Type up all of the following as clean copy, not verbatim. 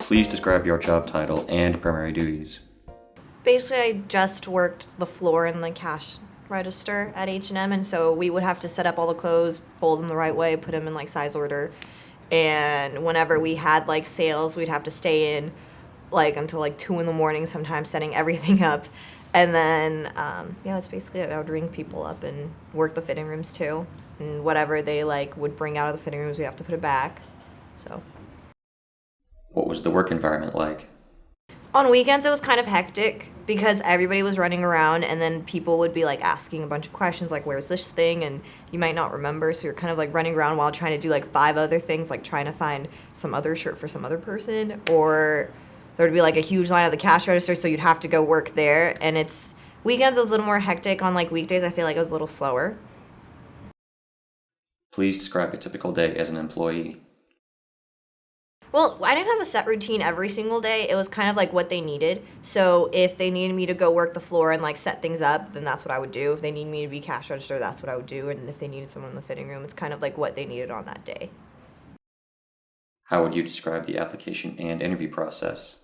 Please describe your job title and primary duties. Basically, I just worked the floor in the cash register at H&M, and so we would have to set up all the clothes, fold them the right way, put them in like size order, and whenever we had like sales, we'd have to stay in like until like 2 in the morning, sometimes setting everything up, and then yeah, that's basically it. I would ring people up and work the fitting rooms too, and whatever they like would bring out of the fitting rooms, we have to put it back. So What was the work environment like? on weekends, it was kind of hectic because everybody was running around, and then people would be like asking a bunch of questions like, where's this thing? And you might not remember, so you're kind of like running around while trying to do like 5 other things, like trying to find some other shirt for some other person, or there would be like a huge line at the cash register, so you'd have to go work there. And it's weekends, it was a little more hectic. On like weekdays, I feel like it was a little slower. Please describe a typical day as an employee. Well, I didn't have a set routine every single day. It was kind of like what they needed. So if they needed me to go work the floor and like set things up, then that's what I would do. If they need me to be cash register, that's what I would do. And if they needed someone in the fitting room, it's kind of like what they needed on that day. How would you describe the application and interview process?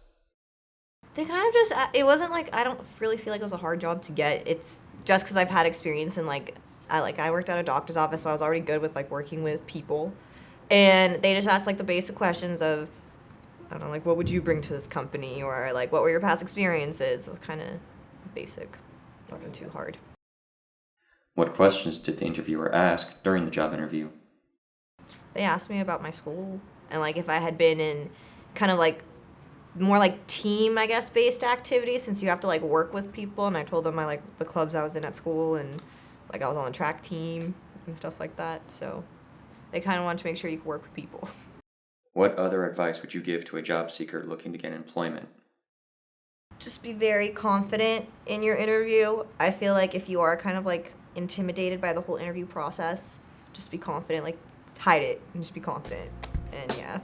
They kind of just, it wasn't like, I don't really feel like it was a hard job to get. It's just because I've had experience in like I worked at a doctor's office, so I was already good with like working with people. And they just asked like the basic questions of, I don't know, like what would you bring to this company, or like what were your past experiences. It was kind of basic. It wasn't too hard. What questions did the interviewer ask during the job interview? They asked me about my school and like if I had been in kind of like more like team, I guess, based activities, since you have to like work with people. And I told them I like the clubs I was in at school, and like I was on the track team and stuff like that. So they kind of wanted to make sure you could work with people. What other advice would you give to a job seeker looking to get employment? Just be very confident in your interview. I feel like if you are kind of like intimidated by the whole interview process, just be confident, like hide it and just be confident. And yeah.